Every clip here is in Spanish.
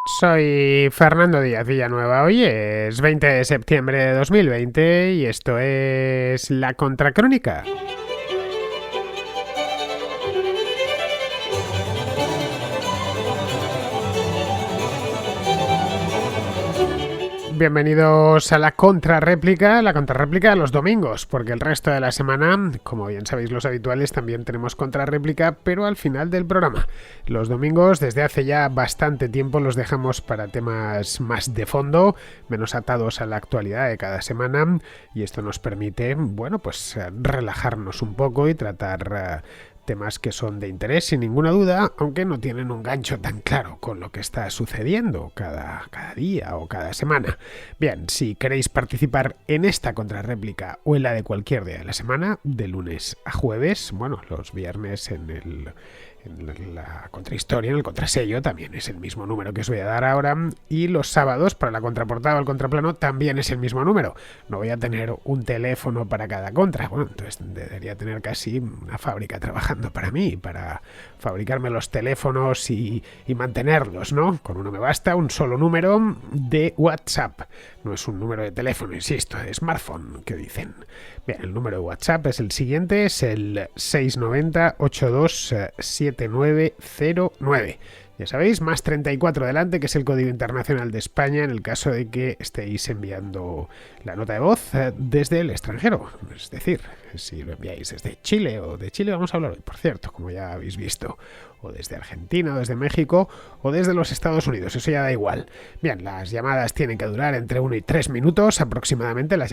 Soy Fernando Díaz Villanueva. Hoy es 20 de septiembre de 2020 y esto es La Contracrónica. Bienvenidos a la contrarréplica de los domingos, porque el resto de la semana, como bien sabéis los habituales, también tenemos contrarréplica, pero al final del programa. Los domingos, desde hace ya bastante tiempo, los dejamos para temas más de fondo, menos atados a la actualidad de cada semana, y esto nos permite, bueno, pues relajarnos un poco y tratar temas que son de interés sin ninguna duda, aunque no tienen un gancho tan claro con lo que está sucediendo cada día o cada semana. Bien, si queréis participar en esta contrarréplica o en la de cualquier día de la semana, de lunes a jueves, bueno, los viernes en la contrahistoria, en el contrasello, también es el mismo número que os voy a dar ahora, y los sábados para la contraportada o el contraplano también es el mismo número. No voy a tener un teléfono para cada contra, bueno, entonces debería tener casi una fábrica trabajando para mí, para fabricarme los teléfonos y mantenerlos, ¿no? Con uno me basta, un solo número de WhatsApp. No es un número de teléfono, insisto, de smartphone, que dicen. Bien, el número de WhatsApp es el siguiente, es el 690 827909. Ya sabéis, más 34 delante, que es el código internacional de España en el caso de que estéis enviando la nota de voz desde el extranjero. Es decir, si lo enviáis desde Chile, o de Chile vamos a hablar hoy, por cierto, como ya habéis visto, o desde Argentina, o desde México, o desde los Estados Unidos, eso ya da igual. Bien, las llamadas tienen que durar entre 1 y 3 minutos aproximadamente, las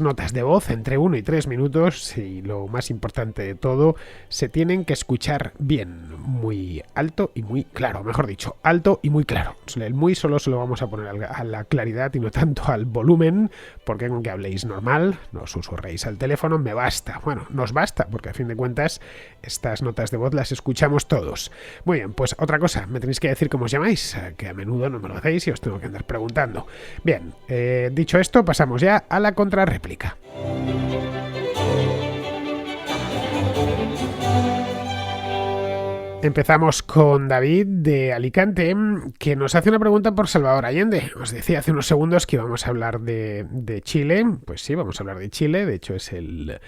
notas de voz entre 1 y 3 minutos, y lo más importante de todo, se tienen que escuchar bien, muy alto y muy claro, mejor dicho, alto y muy claro. El muy solo se lo vamos a poner a la claridad y no tanto al volumen, porque con que habléis normal, no susurréis al teléfono, me basta. Bueno, nos basta, porque a fin de cuentas estas notas de voz las escuchamos todos. Muy bien, pues otra cosa, me tenéis que decir cómo os llamáis, que a menudo no me lo hacéis y os tengo que andar preguntando. Bien, dicho esto, pasamos ya a la contrarréplica. Empezamos con David de Alicante, que nos hace una pregunta por Salvador Allende. Os decía hace unos segundos que íbamos a hablar de Chile. Pues sí, vamos a hablar de Chile. De hecho, es el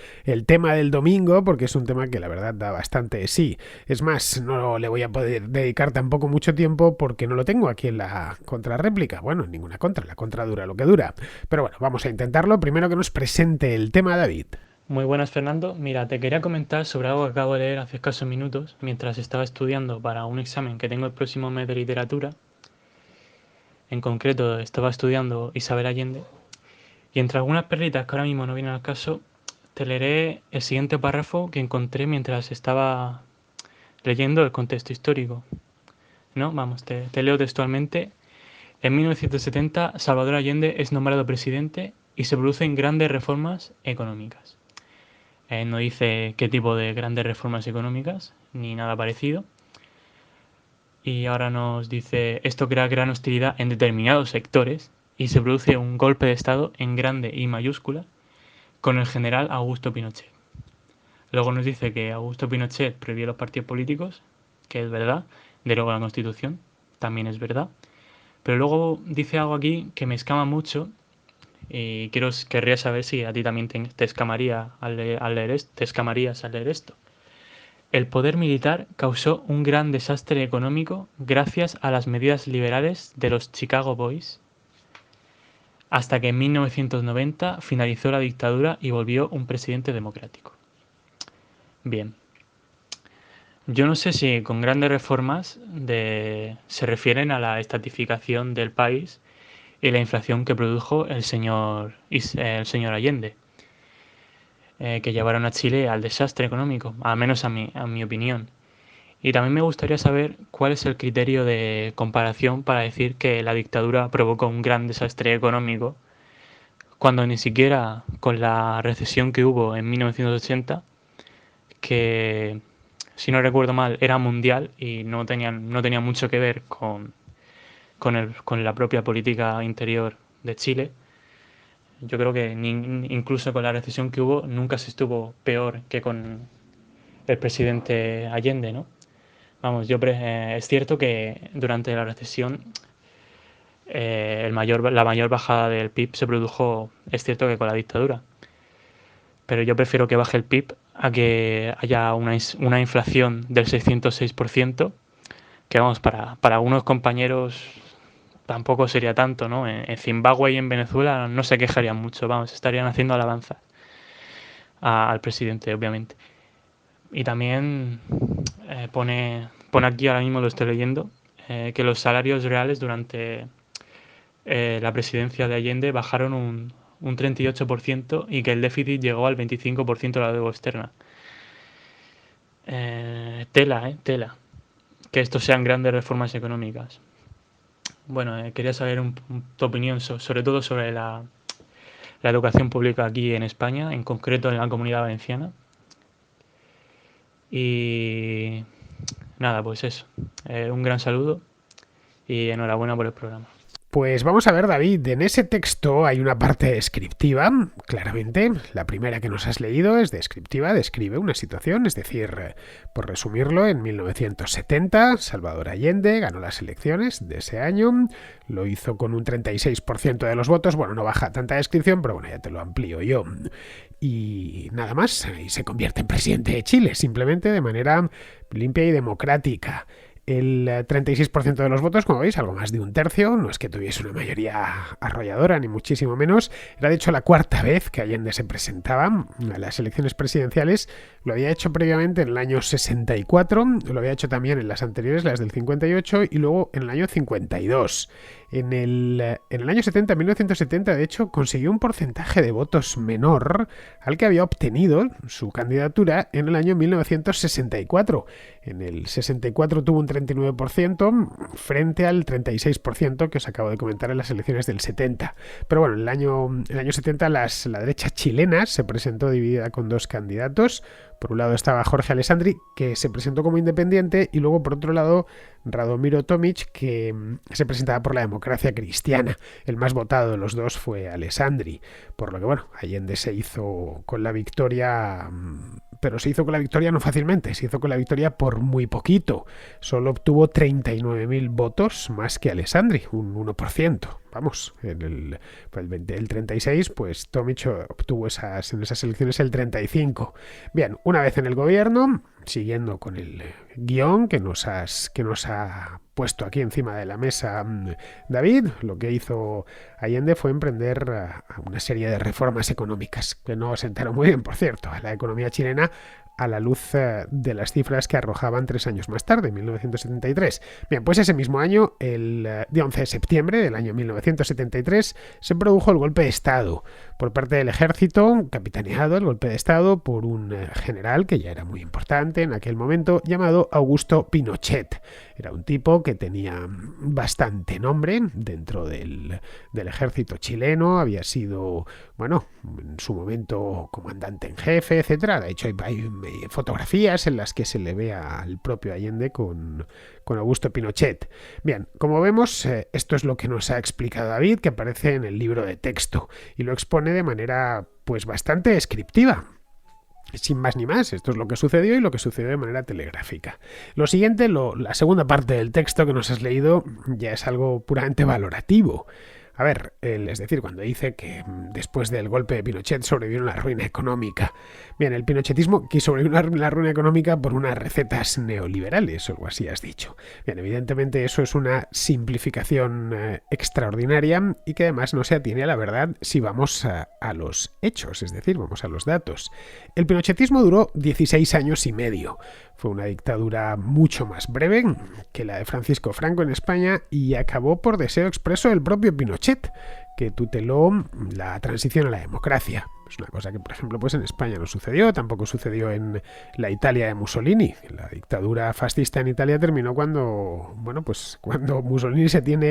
tema del domingo, porque es un tema que la verdad da bastante de sí. Es más, no le voy a poder dedicar tampoco mucho tiempo porque no lo tengo aquí en la contrarréplica. Bueno, en ninguna contra. La contra dura lo que dura. Pero bueno, vamos a intentarlo. Primero que nos presente el tema David. Muy buenas, Fernando. Mira, te quería comentar sobre algo que acabo de leer hace escasos minutos mientras estaba estudiando para un examen que tengo el próximo mes de literatura. En concreto, estaba estudiando Isabel Allende. Y entre algunas perlitas que ahora mismo no vienen al caso, te leeré el siguiente párrafo que encontré mientras estaba leyendo el contexto histórico. ¿No? Vamos, te leo textualmente. En 1970, Salvador Allende es nombrado presidente y se producen grandes reformas económicas. No dice qué tipo de grandes reformas económicas, ni nada parecido. Y ahora nos dice, esto crea gran hostilidad en determinados sectores y se produce un golpe de Estado en grande y mayúscula con el general Augusto Pinochet. Luego nos dice que Augusto Pinochet prohibió los partidos políticos, que es verdad, derogó la Constitución, también es verdad. Pero luego dice algo aquí que me escama mucho y querría saber si a ti también te escamaría te escamarías al leer esto. El poder militar causó un gran desastre económico gracias a las medidas liberales de los Chicago Boys, hasta que en 1990 finalizó la dictadura y volvió un presidente democrático. Bien, yo no sé si con grandes reformas se refieren a la estatificación del país y la inflación que produjo el señor Allende, que llevaron a Chile al desastre económico, al menos a mi opinión. Y también me gustaría saber cuál es el criterio de comparación para decir que la dictadura provocó un gran desastre económico, cuando ni siquiera con la recesión que hubo en 1980, que si no recuerdo mal era mundial y no tenía mucho que ver con la propia política interior de Chile. Yo creo que incluso con la recesión que hubo nunca se estuvo peor que con el presidente Allende, ¿no? Vamos, es cierto que durante la recesión la mayor bajada del PIB se produjo, es cierto que con la dictadura, pero yo prefiero que baje el PIB a que haya una inflación del 606%, que vamos, para algunos compañeros tampoco sería tanto, ¿no? En Zimbabue y en Venezuela no se quejarían mucho, vamos, estarían haciendo alabanzas al presidente, obviamente. Y también pone aquí, ahora mismo lo estoy leyendo, que los salarios reales durante la presidencia de Allende bajaron un 38% y que el déficit llegó al 25% de la deuda externa. Tela. Que estos sean grandes reformas económicas. Bueno, quería saber tu opinión sobre todo sobre la educación pública aquí en España, en concreto en la Comunidad Valenciana. Y nada, pues eso. Un gran saludo y enhorabuena por el programa. Pues vamos a ver, David, en ese texto hay una parte descriptiva, claramente. La primera que nos has leído es descriptiva, describe una situación, es decir, por resumirlo, en 1970 Salvador Allende ganó las elecciones de ese año, lo hizo con un 36% de los votos, bueno, no baja tanta descripción, pero bueno, ya te lo amplío yo. Y nada más, y se convierte en presidente de Chile, simplemente de manera limpia y democrática. El 36% de los votos, como veis, algo más de un tercio, no es que tuviese una mayoría arrolladora, ni muchísimo menos. Era de hecho la cuarta vez que Allende se presentaba a las elecciones presidenciales. Lo había hecho previamente en el año 64, lo había hecho también en las anteriores, las del 58, y luego en el año 52. En el año 70, 1970, de hecho, consiguió un porcentaje de votos menor al que había obtenido su candidatura en el año 1964. En el 64 tuvo un 39% frente al 36% que os acabo de comentar en las elecciones del 70. Pero bueno, en el año 70 la derecha chilena se presentó dividida con dos candidatos. Por un lado estaba Jorge Alessandri, que se presentó como independiente, y luego por otro lado Radomiro Tomic, que se presentaba por la democracia cristiana. El más votado de los dos fue Alessandri, por lo que bueno, Allende se hizo con la victoria, pero se hizo con la victoria no fácilmente, se hizo con la victoria por muy poquito. Solo obtuvo 39.000 votos más que Alessandri, un 1%. Vamos, el 36, pues Tomic obtuvo en esas elecciones el 35. Bien, una vez en el gobierno, siguiendo con el guión que nos ha puesto aquí encima de la mesa David, lo que hizo Allende fue emprender una serie de reformas económicas que no sentaron muy bien, por cierto, a la economía chilena, a la luz de las cifras que arrojaban 3 años más tarde, en 1973. Bien, pues ese mismo año, el día 11 de septiembre del año 1973, se produjo el golpe de Estado por parte del ejército, capitaneado el golpe de Estado por un general que ya era muy importante en aquel momento, llamado Augusto Pinochet. Era un tipo que tenía bastante nombre dentro del ejército chileno, había sido, bueno, en su momento comandante en jefe, etcétera. De hecho, hay fotografías en las que se le ve al propio Allende con Augusto Pinochet. Bien, como vemos, esto es lo que nos ha explicado David, que aparece en el libro de texto, y lo expone de manera pues bastante descriptiva. Sin más ni más, esto es lo que sucedió y lo que sucedió de manera telegráfica. Lo siguiente, la segunda parte del texto que nos has leído, ya es algo puramente valorativo. A ver, es decir, cuando dice que después del golpe de Pinochet sobrevivió una ruina económica. Bien, el pinochetismo que sobrevivió una ruina económica por unas recetas neoliberales, o algo así has dicho. Bien, evidentemente eso es una simplificación extraordinaria y que además no se atiene a la verdad si vamos a los hechos, es decir, vamos a los datos. El pinochetismo duró 16 años y medio. Fue una dictadura mucho más breve que la de Francisco Franco en España y acabó por deseo expreso del propio Pinochet, que tuteló la transición a la democracia. Es una cosa que, por ejemplo, pues en España no sucedió, tampoco sucedió en la Italia de Mussolini. La dictadura fascista en Italia terminó cuando Mussolini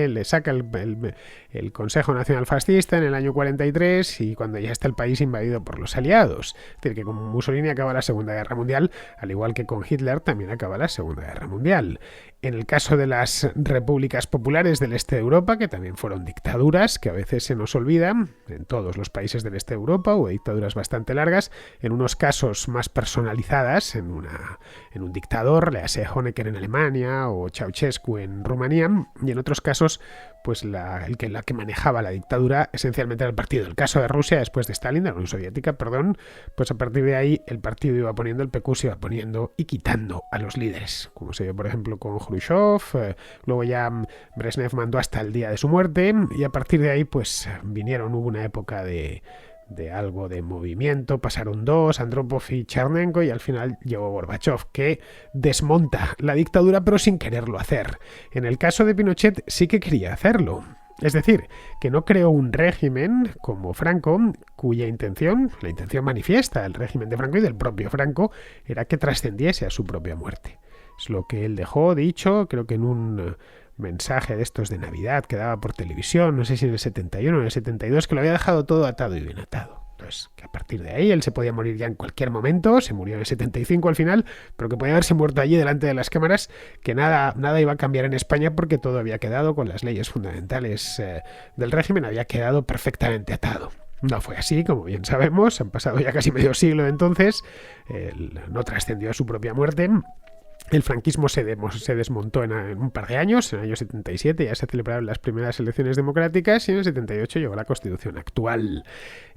le saca el Consejo Nacional Fascista en el año 43 y cuando ya está el país invadido por los aliados. Es decir, que con Mussolini acaba la Segunda Guerra Mundial, al igual que con Hitler también acaba la Segunda Guerra Mundial. En el caso de las repúblicas populares del este de Europa, que también fueron dictaduras, que a veces se nos olvidan, en todos los países del este de Europa hubo dictaduras bastante largas, en unos casos más personalizadas, en un dictador, léase Honecker en Alemania o Ceausescu en Rumanía, y en otros casos pues la que manejaba la dictadura esencialmente era el partido. El caso de Rusia, después de Stalin, de la Unión Soviética, pues a partir de ahí el partido iba poniendo, el PQ se iba poniendo y quitando a los líderes, como se vio por ejemplo con Khrushchev, luego ya Brezhnev mandó hasta el día de su muerte, y a partir de ahí pues hubo una época de algo de movimiento, pasaron dos, Andropov y Chernenko, y al final llegó Gorbachev, que desmonta la dictadura pero sin quererlo hacer. En el caso de Pinochet sí que quería hacerlo. Es decir, que no creó un régimen como Franco, cuya intención, la intención manifiesta del régimen de Franco y del propio Franco, era que trascendiese a su propia muerte. Es lo que él dejó dicho, creo que en un mensaje de estos de Navidad que daba por televisión, no sé si en el 71 o en el 72, que lo había dejado todo atado y bien atado. Entonces, que a partir de ahí él se podía morir ya en cualquier momento, se murió en el 75 al final, pero que podía haberse muerto allí delante de las cámaras, que nada iba a cambiar en España porque todo había quedado con las leyes fundamentales del régimen, había quedado perfectamente atado. No fue así, como bien sabemos, han pasado ya casi medio siglo de entonces, no trascendió a su propia muerte. El franquismo se desmontó en un par de años, en el año 77 ya se celebraron las primeras elecciones democráticas y en el 78 llegó la Constitución actual.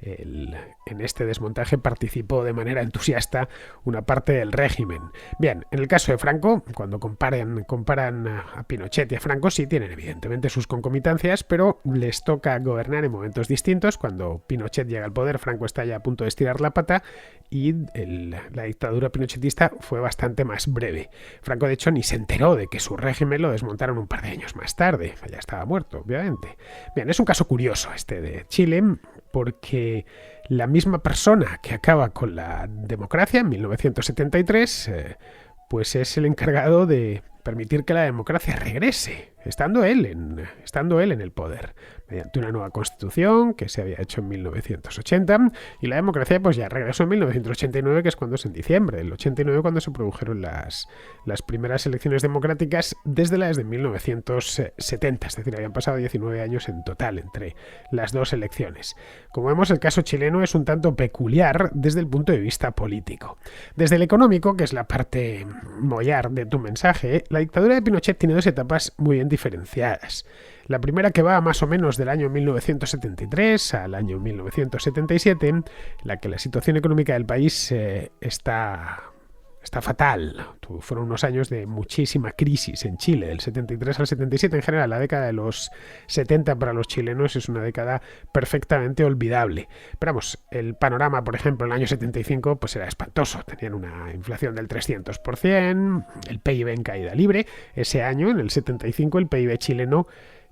En este desmontaje participó de manera entusiasta una parte del régimen. Bien, en el caso de Franco, cuando comparan a Pinochet y a Franco, sí tienen evidentemente sus concomitancias, pero les toca gobernar en momentos distintos. Cuando Pinochet llega al poder, Franco está ya a punto de estirar la pata y la dictadura pinochetista fue bastante más breve. Franco, de hecho, ni se enteró de que su régimen lo desmontaron un par de años más tarde. Ya estaba muerto, obviamente. Bien, es un caso curioso este de Chile, porque la misma persona que acaba con la democracia en 1973, pues es el encargado de permitir que la democracia regrese, estando él en el poder, mediante una nueva constitución que se había hecho en 1980, y la democracia pues ya regresó en 1989, que es cuando es en diciembre del 89 cuando se produjeron las primeras elecciones democráticas desde 1970, es decir, habían pasado 19 años en total entre las dos elecciones. Como vemos, el caso chileno es un tanto peculiar desde el punto de vista político. Desde el económico, que es la parte mollar de tu mensaje, la dictadura de Pinochet tiene dos etapas muy bien diferenciadas. La primera, que va más o menos del año 1973 al año 1977, en la que la situación económica del país está fatal. Fueron unos años de muchísima crisis en Chile, del 73 al 77. En general, la década de los 70 para los chilenos es una década perfectamente olvidable. Pero vamos, el panorama, por ejemplo, en el año 75 pues era espantoso. Tenían una inflación del 300%, el PIB en caída libre. Ese año, en el 75, el PIB chileno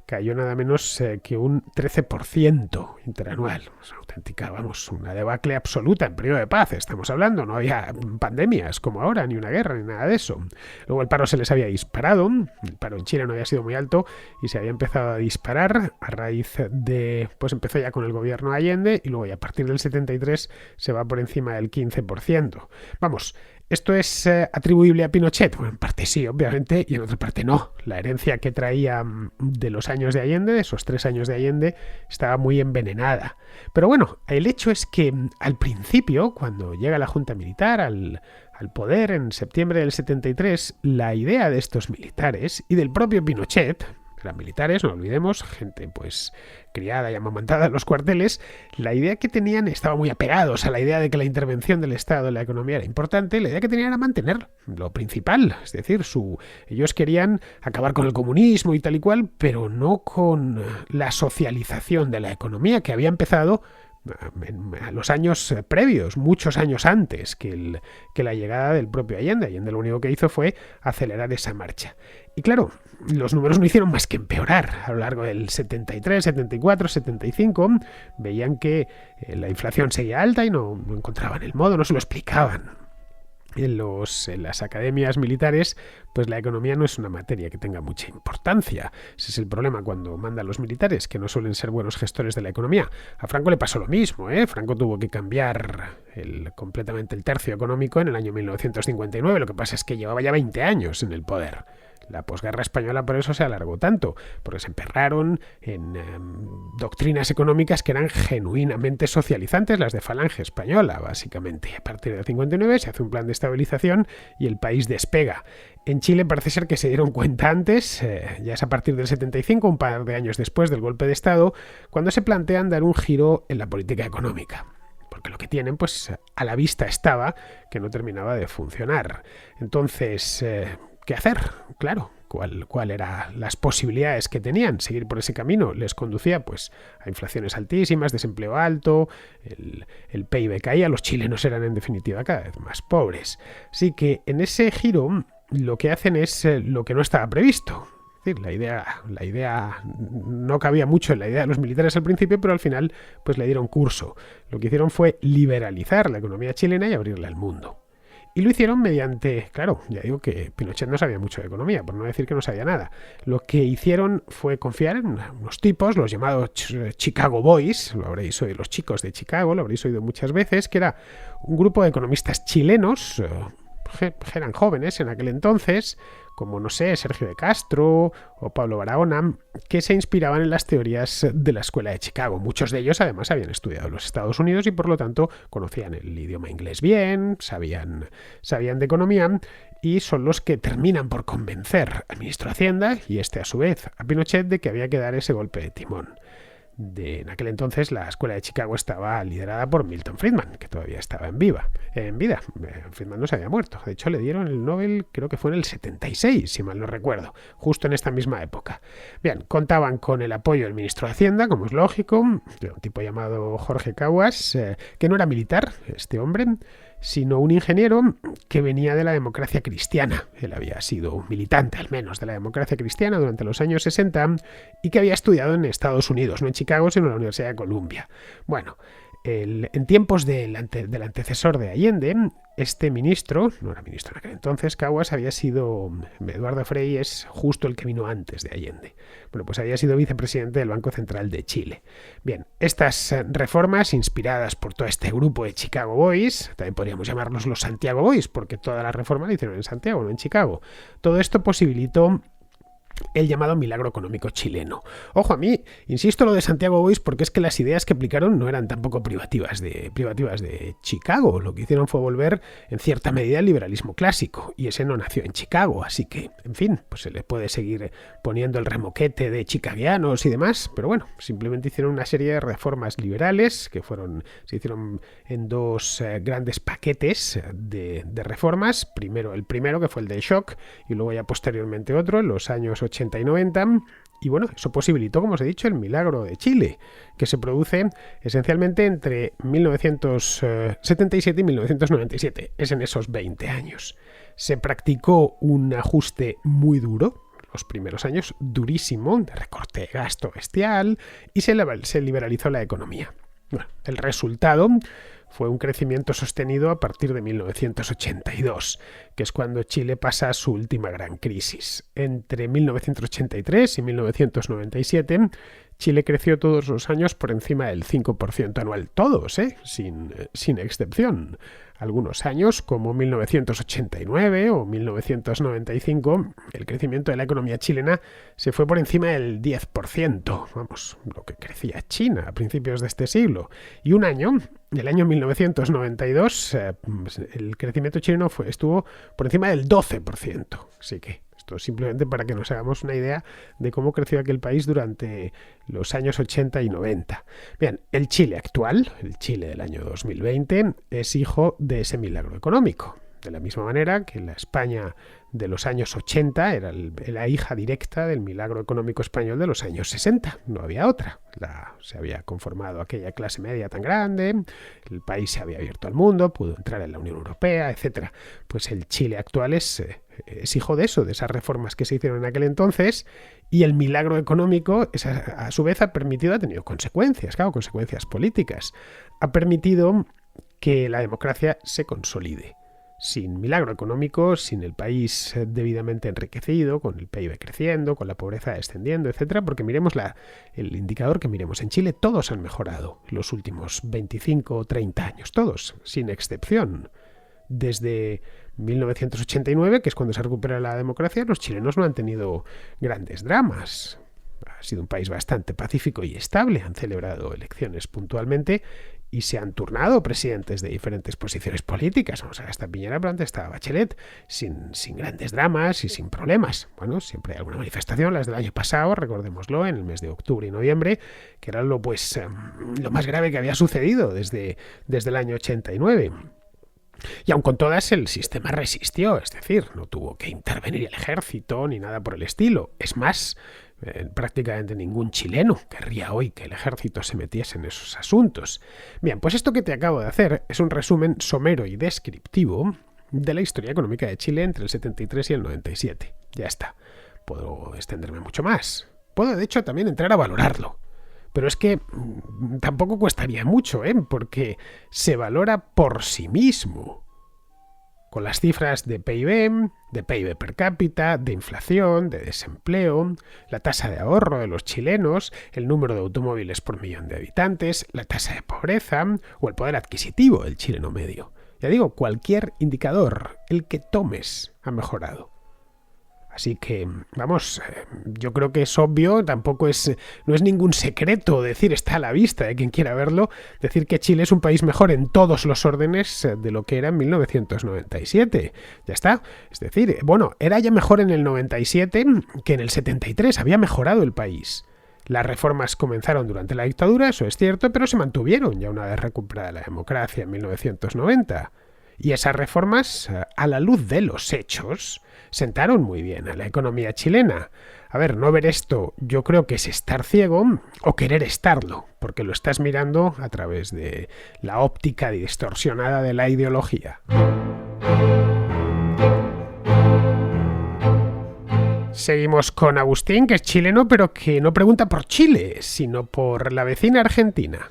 cayó nada menos que un 13% interanual. Es auténtica, una debacle absoluta en periodo de paz. Estamos hablando, no había pandemias como ahora, ni una guerra, ni nada de eso. Luego el paro se les había disparado, el paro en Chile no había sido muy alto y se había empezado a disparar a raíz de, pues empezó ya con el gobierno de Allende y luego ya a partir del 73 se va por encima del 15%. Vamos, ¿esto es atribuible a Pinochet? Bueno, en parte sí, obviamente, y en otra parte no. La herencia que traía de los años de Allende, de esos 3 años de Allende, estaba muy envenenada. Pero bueno, el hecho es que al principio, cuando llega la Junta Militar al poder en septiembre del 73, la idea de estos militares y del propio Pinochet, eran militares, no olvidemos, gente pues criada y amamantada en los cuarteles, la idea que tenían, estaban muy apegados a la idea de que la intervención del Estado en la economía era importante, la idea que tenían era mantener lo principal, es decir, ellos querían acabar con el comunismo y tal y cual, pero no con la socialización de la economía que había empezado a los años previos, muchos años antes que la llegada del propio Allende. Allende lo único que hizo fue acelerar esa marcha. Y claro, los números no hicieron más que empeorar. A lo largo del 73, 74, 75, veían que la inflación seguía alta y no encontraban el modo, no se lo explicaban. En las academias militares, pues la economía no es una materia que tenga mucha importancia. Ese es el problema cuando mandan los militares, que no suelen ser buenos gestores de la economía. A Franco le pasó lo mismo, ¿eh? Franco tuvo que cambiar completamente el tercio económico en el año 1959. Lo que pasa es que llevaba ya 20 años en el poder. La posguerra española por eso se alargó tanto, porque se emperraron en doctrinas económicas que eran genuinamente socializantes, las de Falange Española, básicamente. A partir del 59 se hace un plan de estabilización y el país despega. En Chile parece ser que se dieron cuenta antes, ya es a partir del 75, un par de años después del golpe de Estado, cuando se plantean dar un giro en la política económica. Porque lo que tienen, pues a la vista estaba que no terminaba de funcionar. Entonces, ¿qué hacer? Claro, ¿cuál eran las posibilidades que tenían? Seguir por ese camino les conducía pues a inflaciones altísimas, desempleo alto, el PIB caía, los chilenos eran en definitiva cada vez más pobres. Así que en ese giro lo que hacen es lo que no estaba previsto. Es decir, la idea no cabía mucho en la idea de los militares al principio, pero al final pues le dieron curso. Lo que hicieron fue liberalizar la economía chilena y abrirla al mundo. Y lo hicieron mediante, claro, ya digo que Pinochet no sabía mucho de economía, por no decir que no sabía nada. Lo que hicieron fue confiar en unos tipos, los llamados Chicago Boys, lo habréis oído, los chicos de Chicago, lo habréis oído muchas veces, que era un grupo de economistas chilenos, eran jóvenes en aquel entonces, como, no sé, Sergio de Castro o Pablo Barahona, que se inspiraban en las teorías de la escuela de Chicago. Muchos de ellos además habían estudiado en los Estados Unidos y por lo tanto conocían el idioma inglés bien, sabían de economía, y son los que terminan por convencer al ministro de Hacienda y a su vez a Pinochet de que había que dar ese golpe de timón. En aquel entonces la escuela de Chicago estaba liderada por Milton Friedman, que todavía estaba en vida. Friedman no se había muerto. De hecho, le dieron el Nobel, creo que fue en el 76, si mal no recuerdo, justo en esta misma época. Bien, contaban con el apoyo del ministro de Hacienda, como es lógico, de un tipo llamado Jorge Caguas, que no era militar, este hombre, sino un ingeniero que venía de la democracia cristiana. Él había sido un militante, al menos, de la democracia cristiana durante los años 60 y que había estudiado en Estados Unidos, no en Chicago, sino en la Universidad de Columbia. Bueno, en tiempos del antecesor de Allende, este ministro, no era ministro en aquel entonces, Caguas, había sido, Eduardo Frei es justo el que vino antes de Allende. Bueno, pues había sido vicepresidente del Banco Central de Chile. Bien, estas reformas inspiradas por todo este grupo de Chicago Boys, también podríamos llamarlos los Santiago Boys, porque toda la reforma la hicieron en Santiago, no en Chicago. Todo esto posibilitó el llamado milagro económico chileno. Ojo, a mí, insisto lo de Santiago Boys porque es que las ideas que aplicaron no eran tampoco privativas de Chicago. Lo que hicieron fue volver en cierta medida al liberalismo clásico y ese no nació en Chicago, así que, en fin, pues se le puede seguir poniendo el remoquete de chicaguianos y demás, pero bueno, simplemente hicieron una serie de reformas liberales que se hicieron en dos grandes paquetes de reformas. El primero que fue el del shock y luego ya posteriormente otro en los años 80 y 90, y bueno, eso posibilitó, como os he dicho, el milagro de Chile, que se produce esencialmente entre 1977 y 1997, es en esos 20 años. Se practicó un ajuste muy duro, los primeros años durísimo, de recorte de gasto bestial, y se liberalizó la economía. Bueno, el resultado fue un crecimiento sostenido a partir de 1982, que es cuando Chile pasa a su última gran crisis. Entre 1983 y 1997, Chile creció todos los años por encima del 5% anual. Todos, sin excepción. Algunos años, como 1989 o 1995, el crecimiento de la economía chilena se fue por encima del 10%. Vamos, lo que crecía China a principios de este siglo. Y el año 1992, el crecimiento chileno estuvo por encima del 12%. Así que esto simplemente para que nos hagamos una idea de cómo creció aquel país durante los años 80 y 90. Bien, el Chile actual, el Chile del año 2020, es hijo de ese milagro económico. De la misma manera que la España de los años 80 era la hija directa del milagro económico español de los años 60. No había otra. Se había conformado aquella clase media tan grande, el país se había abierto al mundo, pudo entrar en la Unión Europea, etc. Pues el Chile actual es hijo de eso, de esas reformas que se hicieron en aquel entonces, y el milagro económico a su vez ha tenido consecuencias, consecuencias políticas. Ha permitido que la democracia se consolide. Sin milagro económico, sin el país debidamente enriquecido, con el PIB creciendo, con la pobreza descendiendo, etcétera, porque miremos el indicador que miremos en Chile, todos han mejorado los últimos 25 o 30 años, todos, sin excepción. Desde 1989, que es cuando se recupera la democracia, los chilenos no han tenido grandes dramas. Ha sido un país bastante pacífico y estable, han celebrado elecciones puntualmente y se han turnado presidentes de diferentes posiciones políticas. Vamos a ver, hasta Piñera, pero antes estaba Bachelet, sin grandes dramas y sin problemas. Bueno, siempre hay alguna manifestación, las del año pasado, recordémoslo, en el mes de octubre y noviembre, que era lo más grave que había sucedido desde el año 89. Y aun con todas, el sistema resistió, es decir, no tuvo que intervenir el ejército ni nada por el estilo. Es más, prácticamente ningún chileno querría hoy que el ejército se metiese en esos asuntos. Bien, pues esto que te acabo de hacer es un resumen somero y descriptivo de la historia económica de Chile entre el 73 y el 97. Ya está. Puedo extenderme mucho más. Puedo, de hecho, también entrar a valorarlo. Pero es que tampoco costaría mucho, porque se valora por sí mismo. Con las cifras de PIB per cápita, de inflación, de desempleo, la tasa de ahorro de los chilenos, el número de automóviles por millón de habitantes, la tasa de pobreza o el poder adquisitivo del chileno medio. Ya digo, cualquier indicador, el que tomes, ha mejorado. Así que, vamos, yo creo que es obvio, no es ningún secreto decir, está a la vista de quien quiera verlo, decir que Chile es un país mejor en todos los órdenes de lo que era en 1997. Ya está. Es decir, bueno, era ya mejor en el 97 que en el 73, había mejorado el país. Las reformas comenzaron durante la dictadura, eso es cierto, pero se mantuvieron ya una vez recuperada la democracia en 1990. Y esas reformas, a la luz de los hechos, sentaron muy bien a la economía chilena. A ver, no ver esto yo creo que es estar ciego o querer estarlo, porque lo estás mirando a través de la óptica distorsionada de la ideología. Seguimos con Agustín, que es chileno, pero que no pregunta por Chile, sino por la vecina Argentina.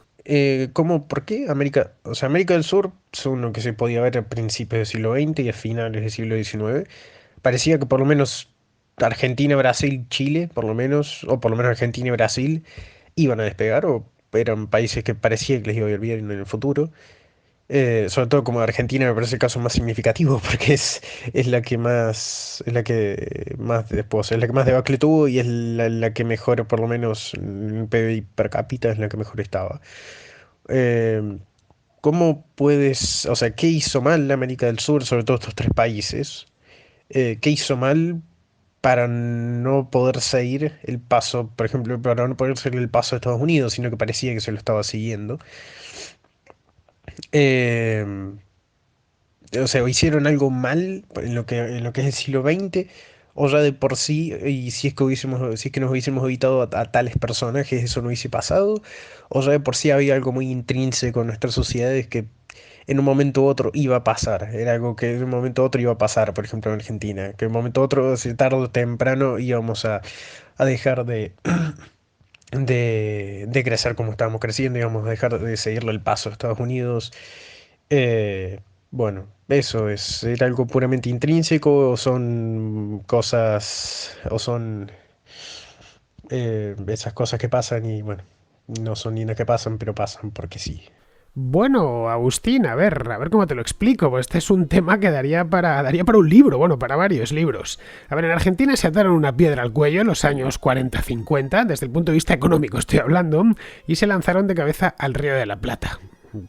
¿Cómo? ¿Por qué? América del Sur son lo que se podía ver a principios del siglo XX y a finales del siglo XIX. Parecía que por lo menos Argentina, Brasil, Chile, por lo menos Argentina y Brasil iban a despegar o eran países que parecía que les iba a ir bien en el futuro. Sobre todo como Argentina me parece el caso más significativo porque es la que más después, es la que más debacle tuvo y es la que mejor, por lo menos en PBI per cápita, es la que mejor estaba. Eh, ¿Cómo puedes, o sea, qué hizo mal la América del Sur, sobre todo estos tres países? ¿Qué hizo mal para no poder seguir el paso, por ejemplo, para no poder seguir el paso de Estados Unidos, sino que parecía que se lo estaba siguiendo? Eh, o sea, o hicieron algo mal en lo que es el siglo XX, o ya de por sí, y si es que nos hubiésemos evitado a tales personajes, eso no hubiese pasado, o ya de por sí había algo muy intrínseco en nuestras sociedades que en un momento u otro iba a pasar, era algo que en un momento u otro iba a pasar, por ejemplo en Argentina, que en un momento u otro, si tarde o temprano, íbamos a dejar de crecer como estábamos creciendo, íbamos a dejar de seguirle el paso a Estados Unidos. Eh, bueno, eso era algo puramente intrínseco o son cosas, o son esas cosas que pasan y bueno, no son ni las que pasan, pero pasan porque sí. Bueno, Agustín, a ver cómo te lo explico, pues este es un tema que daría para un libro, bueno, para varios libros. A ver, en Argentina se ataron una piedra al cuello en los años 40-50, desde el punto de vista económico estoy hablando, y se lanzaron de cabeza al Río de la Plata.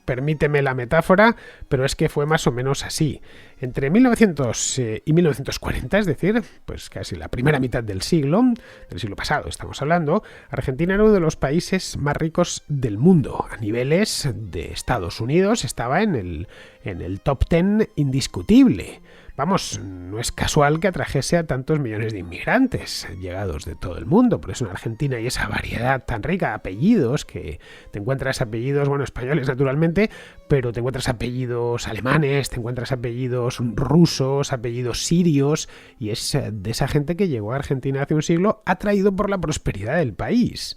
Permíteme la metáfora, pero es que fue más o menos así. Entre 1900 y 1940, es decir, pues casi la primera mitad del siglo pasado estamos hablando, Argentina era uno de los países más ricos del mundo. A niveles de Estados Unidos estaba en el top 10 indiscutible. Vamos, no es casual que atrajese a tantos millones de inmigrantes llegados de todo el mundo, por eso en Argentina hay esa variedad tan rica de apellidos, que te encuentras apellidos, bueno, españoles naturalmente, pero te encuentras apellidos alemanes, te encuentras apellidos rusos, apellidos sirios, y es de esa gente que llegó a Argentina hace un siglo atraído por la prosperidad del país.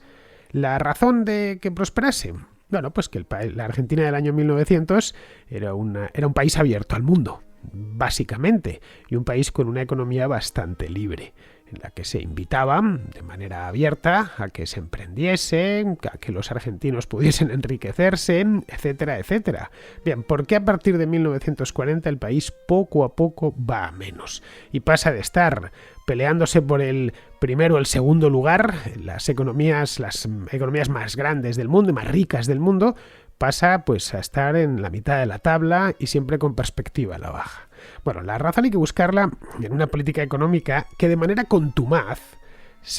¿La razón de que prosperase? Bueno, pues que la Argentina del año 1900 era un país abierto al mundo, básicamente, y un país con una economía bastante libre. en la que se invitaba de manera abierta a que se emprendiese, a que los argentinos pudiesen enriquecerse, etcétera, etcétera. Bien, ¿por qué a partir de 1940 el país poco a poco va a menos? Y pasa de estar peleándose por el primero o el segundo lugar, las economías más grandes del mundo y más ricas del mundo, pasa pues a estar en la mitad de la tabla y siempre con perspectiva a la baja. Bueno, la razón hay que buscarla en una política económica que de manera contumaz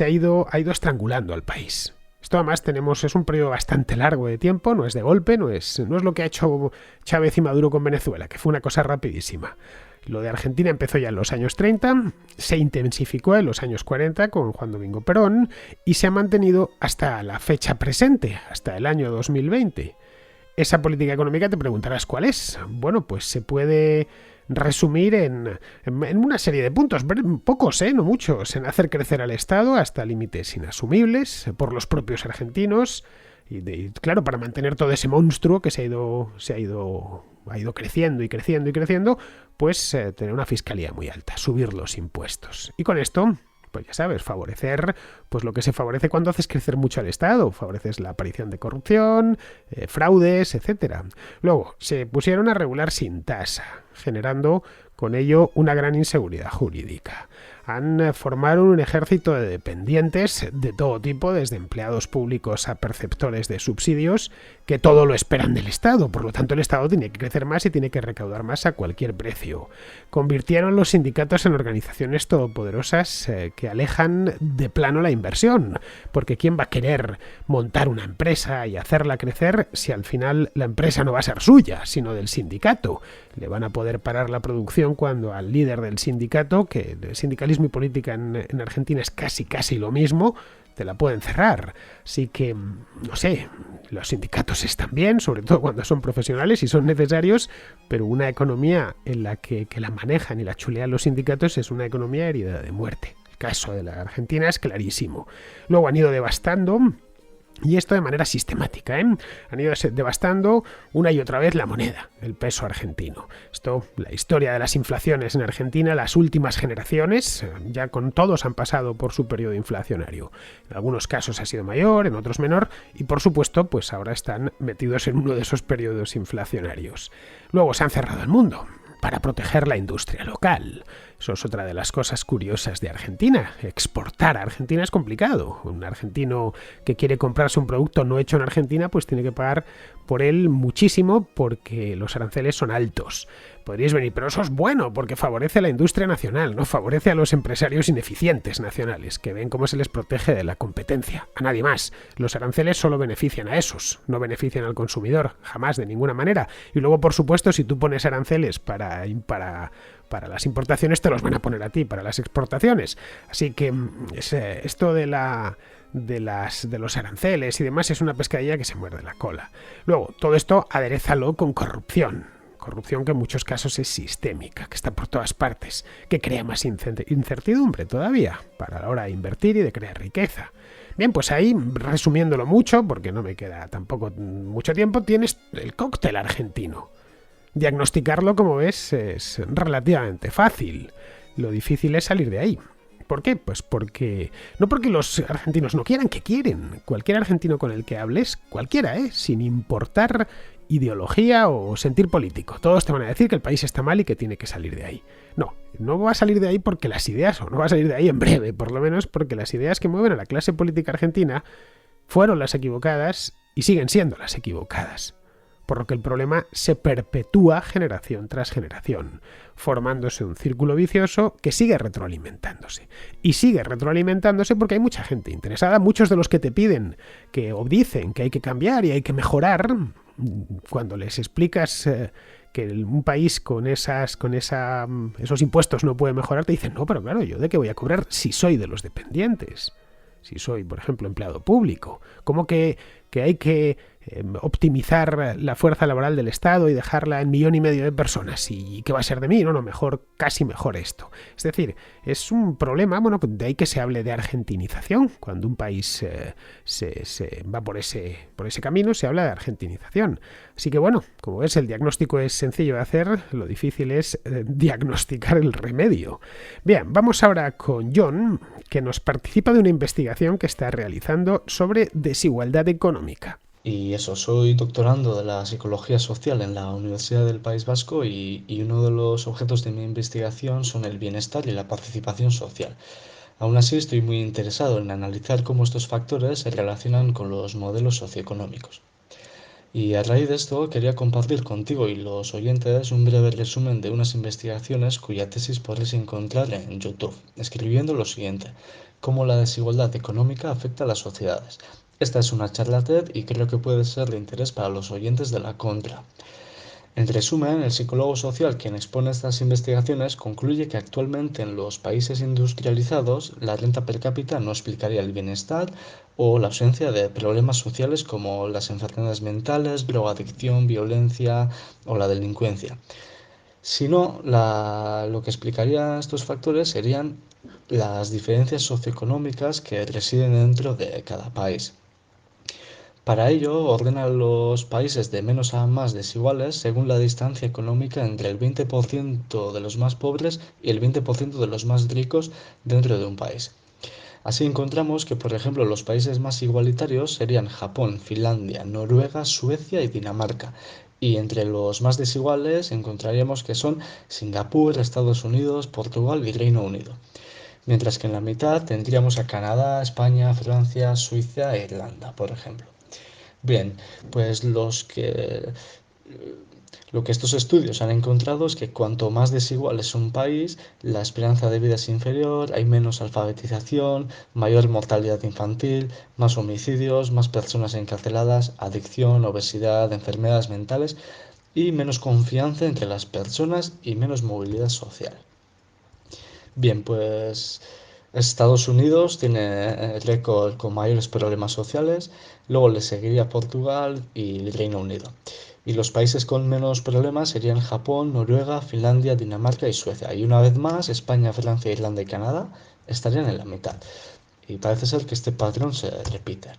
ha ido estrangulando al país. Esto además es un periodo bastante largo de tiempo, no es de golpe, no es lo que ha hecho Chávez y Maduro con Venezuela, que fue una cosa rapidísima. Lo de Argentina empezó ya en los años 30, se intensificó en los años 40 con Juan Domingo Perón y se ha mantenido hasta la fecha presente, hasta el año 2020. Esa política económica te preguntarás cuál es. Bueno, pues se puede resumir en una serie de puntos, pocos, no muchos, en hacer crecer al Estado hasta límites inasumibles por los propios argentinos y claro, para mantener todo ese monstruo que ha ido creciendo y creciendo y creciendo, pues tener una fiscalía muy alta, subir los impuestos. Y con esto, pues ya sabes, favorecer pues lo que se favorece cuando haces crecer mucho al Estado, favoreces la aparición de corrupción, fraudes, etcétera. Luego, se pusieron a regular sin tasa, generando con ello una gran inseguridad jurídica. Formaron un ejército de dependientes de todo tipo, desde empleados públicos a perceptores de subsidios, que todo lo esperan del Estado. Por lo tanto, el Estado tiene que crecer más y tiene que recaudar más a cualquier precio. Convirtieron los sindicatos en organizaciones todopoderosas que alejan de plano la inversión, porque ¿quién va a querer montar una empresa y hacerla crecer si al final la empresa no va a ser suya, sino del sindicato? Le van a poder parar la producción cuando al líder del sindicato, que el sindicalismo y política en Argentina es casi lo mismo, te la pueden cerrar. Así que, no sé, los sindicatos están bien, sobre todo cuando son profesionales y son necesarios, pero una economía en la que la manejan y la chulean los sindicatos es una economía herida de muerte. El caso de la Argentina es clarísimo. Luego han ido devastando, y esto de manera sistemática, han ido devastando una y otra vez la moneda, el peso argentino. La historia de las inflaciones en Argentina, las últimas generaciones, ya con todos han pasado por su periodo inflacionario. En algunos casos ha sido mayor, en otros menor, y por supuesto, pues ahora están metidos en uno de esos periodos inflacionarios. Luego se han cerrado el mundo para proteger la industria local. Eso es otra de las cosas curiosas de Argentina. Exportar a Argentina es complicado. Un argentino que quiere comprarse un producto no hecho en Argentina, pues tiene que pagar por él muchísimo porque los aranceles son altos. Podríais venir, pero eso es bueno porque favorece a la industria nacional, no favorece a los empresarios ineficientes nacionales, que ven cómo se les protege de la competencia. A nadie más. Los aranceles solo benefician a esos, no benefician al consumidor, jamás, de ninguna manera. Y luego, por supuesto, si tú pones aranceles para las importaciones, te los van a poner a ti para las exportaciones. Así que esto de los aranceles y demás es una pescadilla que se muerde la cola. Luego, todo esto aderézalo con corrupción que en muchos casos es sistémica, que está por todas partes, que crea más incertidumbre todavía para la hora de invertir y de crear riqueza. Bien, pues ahí, resumiéndolo mucho, porque no me queda tampoco mucho tiempo, tienes el cóctel argentino. Diagnosticarlo, como ves, es relativamente fácil. Lo difícil es salir de ahí. ¿Por qué? Pues no porque los argentinos no quieran, que quieren. Cualquier argentino con el que hables, cualquiera, sin importar ideología o sentir político. Todos te van a decir que el país está mal y que tiene que salir de ahí. No va a salir de ahí porque las ideas, o no va a salir de ahí en breve, por lo menos porque las ideas que mueven a la clase política argentina fueron las equivocadas y siguen siendo las equivocadas. Por lo que el problema se perpetúa generación tras generación, formándose un círculo vicioso que sigue retroalimentándose. Y sigue retroalimentándose porque hay mucha gente interesada, muchos de los que te piden o dicen que hay que cambiar y hay que mejorar, cuando les explicas que un país con esos impuestos no puede mejorar, te dicen, no, pero claro, ¿yo de qué voy a cobrar si soy de los dependientes? si soy, por ejemplo, empleado público? ¿Cómo que hay que optimizar la fuerza laboral del Estado y dejarla en 1,5 millones de personas? ¿Y qué va a ser de mí? No, mejor, casi mejor esto. Es decir, es un problema, bueno, de ahí que se hable de argentinización. Cuando un país se va por ese camino, se habla de argentinización. Así que bueno, como ves, el diagnóstico es sencillo de hacer, lo difícil es diagnosticar el remedio. Bien, vamos ahora con John, que nos participa de una investigación que está realizando sobre desigualdad económica. Y eso, soy doctorando de la psicología social en la Universidad del País Vasco y uno de los objetos de mi investigación son el bienestar y la participación social. Aún así, estoy muy interesado en analizar cómo estos factores se relacionan con los modelos socioeconómicos. Y a raíz de esto, quería compartir contigo y los oyentes un breve resumen de unas investigaciones cuya tesis podréis encontrar en YouTube, escribiendo lo siguiente: cómo la desigualdad económica afecta a las sociedades. Esta es una charla TED y creo que puede ser de interés para los oyentes de la Contra. En resumen, el psicólogo social quien expone estas investigaciones concluye que actualmente en los países industrializados la renta per cápita no explicaría el bienestar o la ausencia de problemas sociales como las enfermedades mentales, drogadicción, violencia o la delincuencia. Sino lo que explicaría estos factores serían las diferencias socioeconómicas que residen dentro de cada país. Para ello, ordena los países de menos a más desiguales según la distancia económica entre el 20% de los más pobres y el 20% de los más ricos dentro de un país. Así encontramos que, por ejemplo, los países más igualitarios serían Japón, Finlandia, Noruega, Suecia y Dinamarca. Y entre los más desiguales encontraríamos que son Singapur, Estados Unidos, Portugal y Reino Unido. Mientras que en la mitad tendríamos a Canadá, España, Francia, Suiza e Irlanda, por ejemplo. Bien, pues lo que estos estudios han encontrado es que cuanto más desigual es un país, la esperanza de vida es inferior, hay menos alfabetización, mayor mortalidad infantil, más homicidios, más personas encarceladas, adicción, obesidad, enfermedades mentales y menos confianza entre las personas y menos movilidad social. Bien, pues Estados Unidos tiene el récord con mayores problemas sociales, luego le seguiría Portugal y el Reino Unido. Y los países con menos problemas serían Japón, Noruega, Finlandia, Dinamarca y Suecia. Y una vez más, España, Francia, Irlanda y Canadá estarían en la mitad. Y parece ser que este patrón se repite.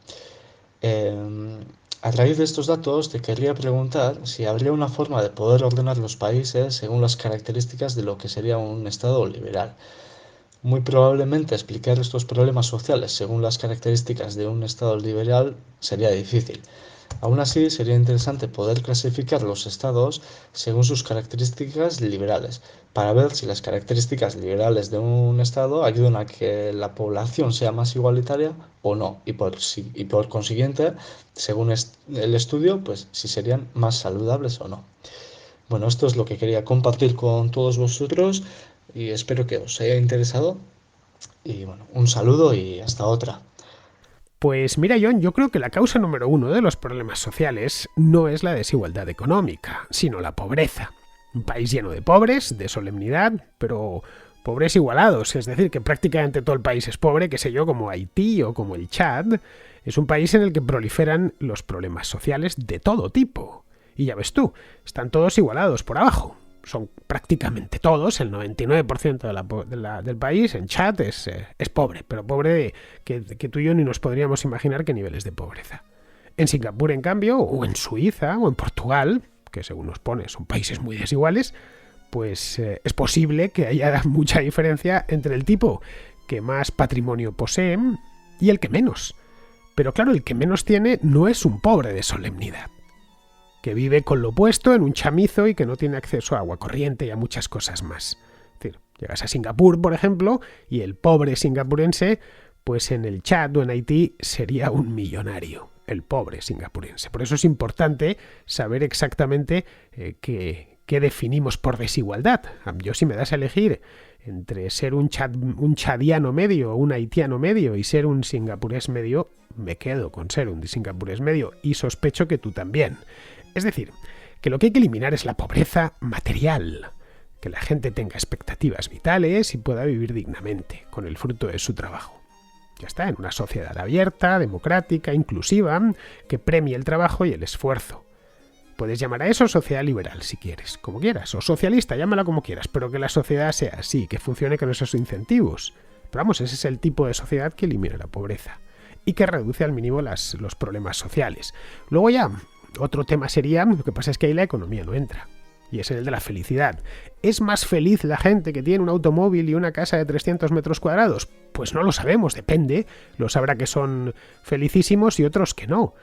A raíz de estos datos, te querría preguntar si habría una forma de poder ordenar los países según las características de lo que sería un Estado liberal. Muy probablemente explicar estos problemas sociales según las características de un Estado liberal sería difícil. Aún así, sería interesante poder clasificar los estados según sus características liberales, para ver si las características liberales de un estado ayudan a que la población sea más igualitaria o no, y por consiguiente, según el estudio, pues si serían más saludables o no. Bueno, esto es lo que quería compartir con todos vosotros y espero que os haya interesado. Y bueno, un saludo y hasta otra. Pues mira, John, yo creo que la causa número 1 de los problemas sociales no es la desigualdad económica, sino la pobreza. Un país lleno de pobres, de solemnidad, pero pobres igualados, es decir, que prácticamente todo el país es pobre, qué sé yo, como Haití o como el Chad, es un país en el que proliferan los problemas sociales de todo tipo. Y ya ves tú, están todos igualados por abajo. Son prácticamente todos, el 99% del país en Chad es pobre, pero pobre que tú y yo ni nos podríamos imaginar qué niveles de pobreza. En Singapur, en cambio, o en Suiza, o en Portugal, que según nos pone son países muy desiguales, pues es posible que haya mucha diferencia entre el tipo que más patrimonio posee y el que menos. Pero claro, el que menos tiene no es un pobre de solemnidad, que vive con lo opuesto en un chamizo y que no tiene acceso a agua corriente y a muchas cosas más. Es decir, llegas a Singapur, por ejemplo, y el pobre singapurense, pues en el Chad o en Haití sería un millonario, el pobre singapurense. Por eso es importante saber exactamente qué definimos por desigualdad. Yo, si me das a elegir entre ser un chadiano medio o un haitiano medio y ser un singapurés medio, me quedo con ser un singapurés medio y sospecho que tú también. Es decir, que lo que hay que eliminar es la pobreza material, que la gente tenga expectativas vitales y pueda vivir dignamente con el fruto de su trabajo. Ya está, en una sociedad abierta, democrática, inclusiva, que premie el trabajo y el esfuerzo. Puedes llamar a eso sociedad liberal si quieres, como quieras, o socialista, llámala como quieras, pero que la sociedad sea así, que funcione con esos incentivos. Pero vamos, ese es el tipo de sociedad que elimina la pobreza y que reduce al mínimo los problemas sociales. Luego ya, otro tema sería, lo que pasa es que ahí la economía no entra, y es el de la felicidad. ¿Es más feliz la gente que tiene un automóvil y una casa de 300 metros cuadrados? Pues no lo sabemos, depende. Los habrá que son felicísimos y otros que no.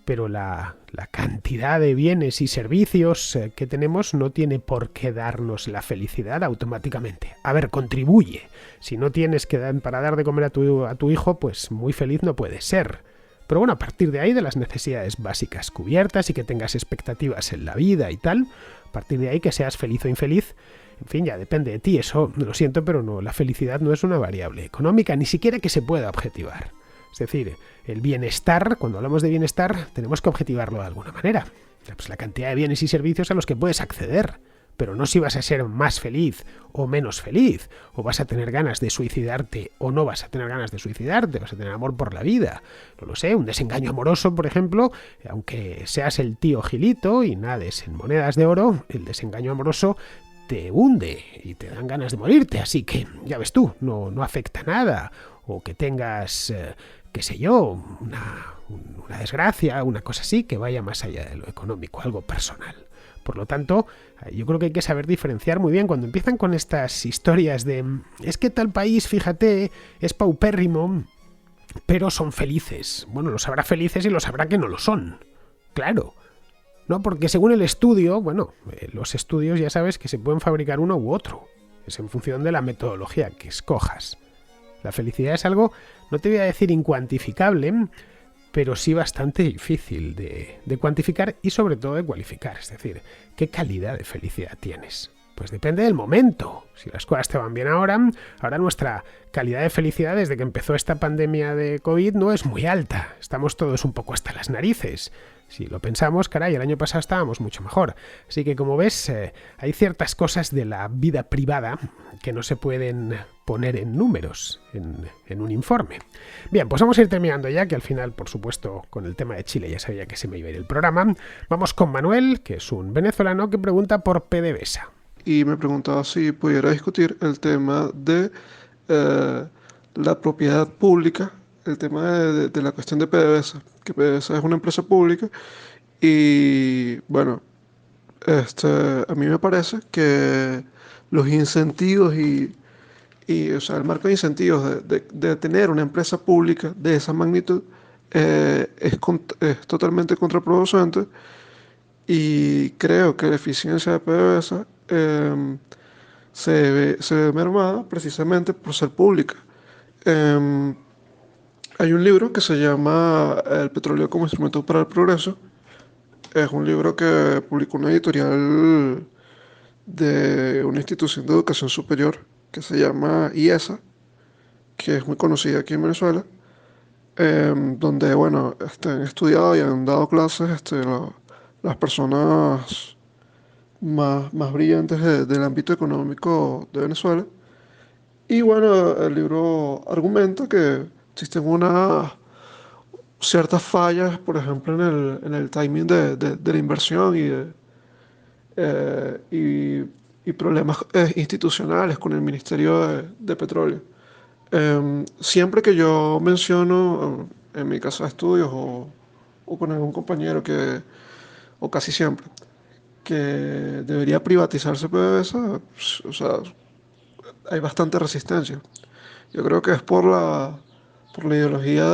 Pero la cantidad de bienes y servicios que tenemos no tiene por qué darnos la felicidad automáticamente. A ver, contribuye. Si no tienes que para dar de comer a tu hijo, pues muy feliz no puedes ser. Pero bueno, a partir de ahí, de las necesidades básicas cubiertas y que tengas expectativas en la vida y tal, a partir de ahí que seas feliz o infeliz, en fin, ya depende de ti. Eso lo siento, pero no, la felicidad no es una variable económica, ni siquiera que se pueda objetivar. Es decir, el bienestar, cuando hablamos de bienestar, tenemos que objetivarlo de alguna manera. Pues la cantidad de bienes y servicios a los que puedes acceder. Pero no si vas a ser más feliz o menos feliz, o vas a tener ganas de suicidarte o no vas a tener ganas de suicidarte, vas a tener amor por la vida. No lo sé, un desengaño amoroso, por ejemplo, aunque seas el tío Gilito y nades en monedas de oro, el desengaño amoroso te hunde y te dan ganas de morirte, así que, ya ves tú, no afecta nada. O que tengas, qué sé yo, una desgracia, una cosa así, que vaya más allá de lo económico, algo personal. Por lo tanto, yo creo que hay que saber diferenciar muy bien cuando empiezan con estas historias de es que tal país, fíjate, es paupérrimo, pero son felices. Bueno, los habrá felices y los habrá que no lo son. Claro. No, porque según el estudio, bueno, los estudios ya sabes que se pueden fabricar uno u otro. Es en función de la metodología que escojas. La felicidad es algo, no te voy a decir incuantificable, pero sí bastante difícil de cuantificar y sobre todo de cualificar. Es decir, ¿qué calidad de felicidad tienes? Pues depende del momento. Si las cosas te van bien ahora nuestra calidad de felicidad desde que empezó esta pandemia de COVID no es muy alta. Estamos todos un poco hasta las narices. Si lo pensamos, caray, el año pasado estábamos mucho mejor. Así que, como ves, hay ciertas cosas de la vida privada que no se pueden poner en números, en un informe. Bien, pues vamos a ir terminando ya, que al final, por supuesto, con el tema de Chile ya sabía que se me iba a ir el programa. Vamos con Manuel, que es un venezolano que pregunta por PDVSA. Y me preguntaba si pudiera discutir el tema de la propiedad pública, el tema de la cuestión de PDVSA, que PDVSA es una empresa pública y bueno, a mí me parece que los incentivos o sea, el marco de incentivos de tener una empresa pública de esa magnitud es totalmente contraproducente y creo que la eficiencia de PDVSA se ve mermada precisamente por ser pública. Em, Hay un libro que se llama El petróleo como instrumento para el progreso. Es un libro que publicó una editorial de una institución de educación superior que se llama IESA, que es muy conocida aquí en Venezuela, donde, bueno, han estudiado y han dado clases las personas más brillantes del ámbito económico de Venezuela. Y bueno, el libro argumenta que existen unas ciertas fallas, por ejemplo, en el timing de la inversión y problemas institucionales con el Ministerio de Petróleo. Siempre que yo menciono en mi casa de estudios o con algún compañero o casi siempre, que debería privatizarse PDVSA, pues, o sea, hay bastante resistencia. Yo creo que es por la ideología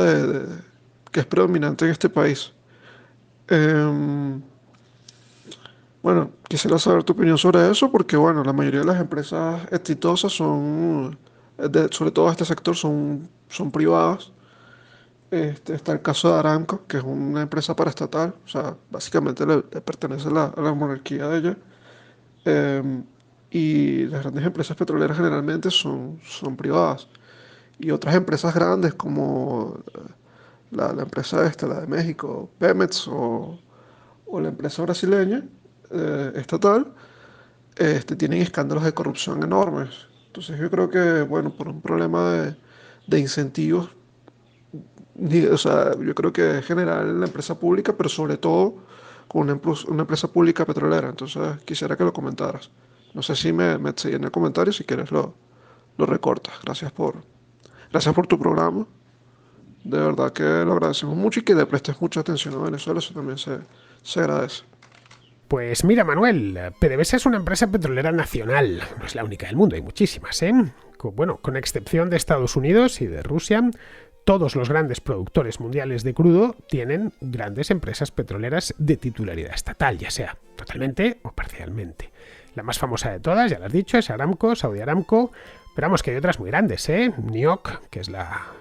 que es predominante en este país. Em, bueno, quisiera saber tu opinión sobre eso, porque bueno, la mayoría de las empresas exitosas sobre todo este sector, son privadas. Está el caso de Aramco, que es una empresa paraestatal, o sea, básicamente le pertenece a la monarquía de ella. Em, y las grandes empresas petroleras generalmente son privadas. Y otras empresas grandes como la empresa la de México, Pemex, o la empresa brasileña, estatal, tienen escándalos de corrupción enormes. Entonces yo creo que, bueno, por un problema de incentivos, O sea, yo creo que es general en la empresa pública, pero sobre todo con una empresa pública petrolera. Entonces, quisiera que lo comentaras. No sé si me excedí en el comentario, si quieres lo recortas. Gracias por tu programa. De verdad que lo agradecemos mucho y que le prestes mucha atención a Venezuela. Eso también se agradece. Pues mira, Manuel, PDVSA es una empresa petrolera nacional. No es la única del mundo, hay muchísimas, ¿eh? Bueno, con excepción de Estados Unidos y de Rusia, todos los grandes productores mundiales de crudo tienen grandes empresas petroleras de titularidad estatal, ya sea totalmente o parcialmente. La más famosa de todas, ya lo has dicho, es Aramco, Saudi Aramco. Pero vamos, que hay otras muy grandes, ¿eh? NIOC, que es la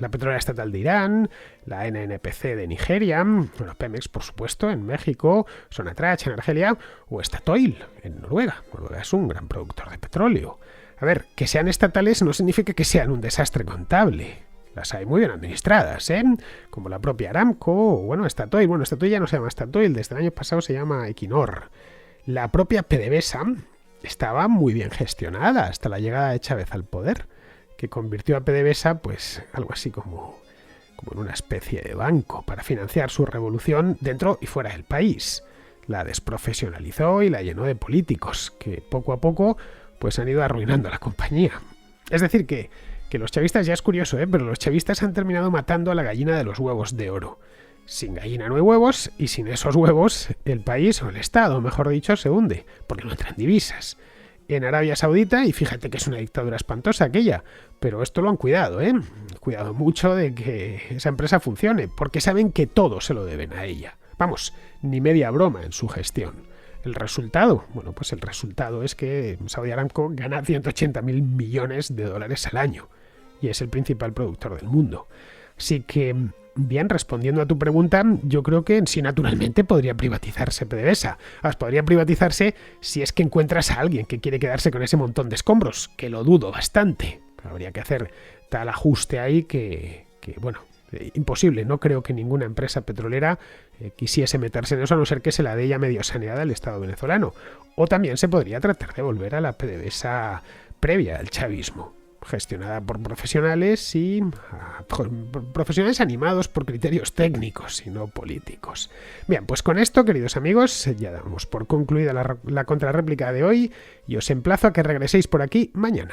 petrolera estatal de Irán, la NNPC de Nigeria, bueno, Pemex, por supuesto, en México, Sonatrach en Argelia, o Statoil en Noruega. Noruega es un gran productor de petróleo. A ver, que sean estatales no significa que sean un desastre contable. Las hay muy bien administradas, ¿eh? Como la propia Aramco, o bueno, Statoil. Bueno, Statoil ya no se llama Statoil, desde el año pasado se llama Equinor. La propia PDVSA estaba muy bien gestionada hasta la llegada de Chávez al poder, que convirtió a PDVSA pues algo así como en una especie de banco para financiar su revolución dentro y fuera del país. La desprofesionalizó y la llenó de políticos que poco a poco pues han ido arruinando la compañía. Es decir que los chavistas, ya es curioso, pero los chavistas han terminado matando a la gallina de los huevos de oro. Sin gallina no hay huevos, y sin esos huevos el país o el Estado, mejor dicho, se hunde, porque no entran divisas. En Arabia Saudita, y fíjate que es una dictadura espantosa aquella, pero esto lo han cuidado, cuidado mucho de que esa empresa funcione, porque saben que todo se lo deben a ella. Vamos, ni media broma en su gestión. ¿El resultado? Bueno, pues el resultado es que Saudi Aramco gana 180.000 millones de dólares al año, y es el principal productor del mundo. Así que, bien, respondiendo a tu pregunta, yo creo que sí, naturalmente podría privatizarse PDVSA. Podría privatizarse si es que encuentras a alguien que quiere quedarse con ese montón de escombros, que lo dudo bastante. Habría que hacer tal ajuste ahí que bueno, imposible. No creo que ninguna empresa petrolera quisiese meterse en eso, a no ser que se la dé ya medio saneada al Estado venezolano. O también se podría tratar de volver a la PDVSA previa al chavismo, gestionada por profesionales y profesionales animados por criterios técnicos y no políticos. Bien, pues con esto, queridos amigos, ya damos por concluida la contrarréplica de hoy y os emplazo a que regreséis por aquí mañana.